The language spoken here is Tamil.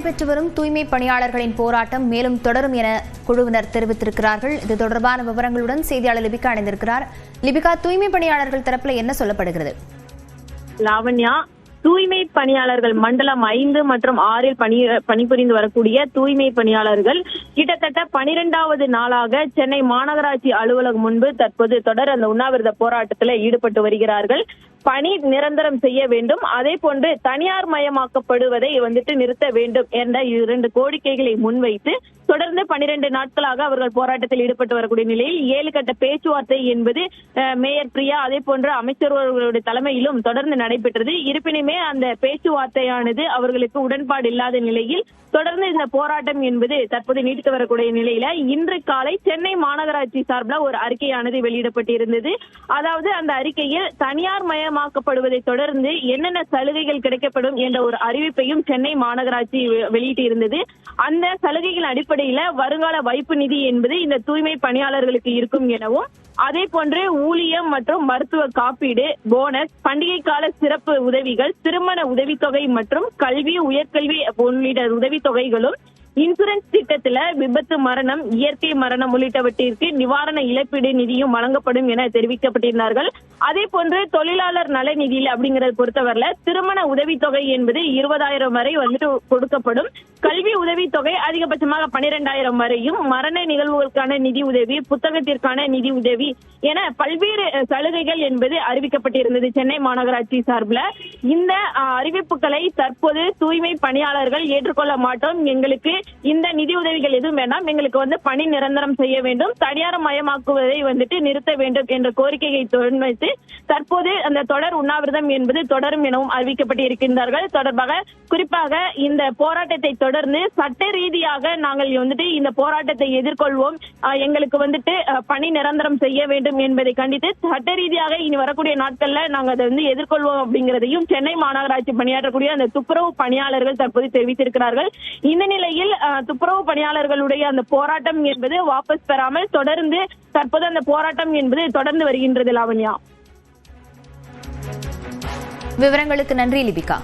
நடைபெற்று வரும் தூய்மை பணியாளர்களின் போராட்டம் மேலும் தொடரும் என குழுவினர் தெரிவித்திருக்கிறார்கள். இது தொடர்பான விவரங்களுடன் செய்தியாளர் லிபிகா இணைந்திருக்கிறார். லிபிகா, தூய்மை பணியாளர்கள் தரப்பில் என்ன சொல்லப்படுகிறது? லாவண்யா, தூய்மை பணியாளர்கள் மண்டலம் 5 மற்றும் 6 பணிபுரிந்து வரக்கூடிய தூய்மை பணியாளர்கள் கிட்டத்தட்ட 12வது நாளாக சென்னை மாநகராட்சி அலுவலகம் முன்பு தற்போது தொடர் அந்த உண்ணாவிரத போராட்டத்தில் ஈடுபட்டு வருகிறார்கள். பணி நிரந்தரம் செய்ய வேண்டும், அதே போன்று தனியார் மயமாக்கப்படுவதை நிறுத்த வேண்டும் என்ற 2 கோரிக்கைகளை முன்வைத்து தொடர்ந்து 12 நாட்களாக அவர்கள் போராட்டத்தில் ஈடுபட்டு வரக்கூடிய நிலையில் 7 கட்ட பேச்சுவார்த்தை என்பது மேயர் பிரியா அதே போன்ற அமைச்சர்களுடைய தலைமையிலும் தொடர்ந்து நடைபெற்றது. இருப்பினுமே அந்த பேச்சுவார்த்தையானது அவர்களுக்கு உடன்பாடு இல்லாத நிலையில் தொடர்ந்து இந்த போராட்டம் என்பது தற்போது நீடித்து வரக்கூடிய நிலையில இன்று காலை சென்னை மாநகராட்சி சார்பில் ஒரு அறிக்கையானது வெளியிடப்பட்டிருந்தது. அதாவது அந்த அறிக்கையில் தனியார் மயமாக்கப்படுவதை தொடர்ந்து என்னென்ன சலுகைகள் கிடைக்கப்படும் என்ற ஒரு அறிவிப்பையும் சென்னை மாநகராட்சி வெளியிட்டிருந்தது. அந்த சலுகைகள் அடிப்படையில வருங்கால வைப்பு நிதி என்பது இந்த தூய்மை பணியாளர்களுக்கு இருக்கும் எனவும், அதே போன்று ஊழியம் மற்றும் மருத்துவ காப்பீடு, போனஸ், பண்டிகை கால சிறப்பு உதவிகள், திருமண உதவித்தொகை மற்றும் கல்வி, உயர்கல்வி உள்ளிட்ட உதவித்தொகைகளும், இன்சூரன்ஸ் திட்டத்துல விபத்து மரணம், இயற்கை மரணம் உள்ளிட்டவற்றிற்கு நிவாரண இழப்பீடு நிதியும் வழங்கப்படும் என தெரிவிக்கப்பட்டிருந்தார்கள். அதே போன்று தொழிலாளர் நல நிதியில் அப்படிங்கறத பொறுத்தவரையில திருமண உதவித்தொகை என்பது 20,000 வரை கொடுக்கப்படும். கல்வி உதவித்தொகை அதிகபட்சமாக 12,000 வரையும், மரண நிகழ்வுகளுக்கான நிதி உதவி, புத்தகத்திற்கான நிதி உதவி என பல்வேறு சலுகைகள் என்பது அறிவிக்கப்பட்டிருந்தது சென்னை மாநகராட்சி சார்பில். இந்த அறிவிப்புகளை தற்போது தூய்மை பணியாளர்கள் ஏற்றுக்கொள்ள மாட்டோம், எங்களுக்கு இந்த நிதி உதவிகள் எதுவும் வேண்டாம், எங்களுக்கு பணி நிரந்தரம் செய்ய வேண்டும், தனியார் மயமாக்குவதை நிறுத்த வேண்டும் என்ற கோரிக்கையை முன்வைத்து தற்போது அந்த தொடர் உண்ணாவிரதம் என்பது தொடரும் எனவும் அறிவிக்கப்பட்டிருக்கின்றார்கள். தொடர்பாக குறிப்பாக இந்த போராட்டத்தை தொடர்ந்து சட்ட ரீதியாக நாங்கள் இந்த போராட்டத்தை எதிர்கொள்வோம், எங்களுக்கு பணி நிரந்தரம் செய்ய வேண்டும் என்பதை கண்டித்து சட்ட ரீதியாக இனி வரக்கூடிய நாட்கள்ல நாங்கள் அதை எதிர்கொள்வோம் அப்படிங்கிறதையும் சென்னை மாநகராட்சி பணியாற்றக்கூடிய அந்த துப்புரவு பணியாளர்கள் தற்போது தெரிவித்திருக்கிறார்கள். இந்த நிலையில் துப்புரவு பணியாளர்களுடைய அந்த போராட்டம் என்பது வாபஸ் பெறாமல் தொடர்ந்து தற்போது அந்த போராட்டம் என்பது தொடர்ந்து வருகின்றது. லாவண்யா, விவரங்களுக்கு நன்றி லிபிகா.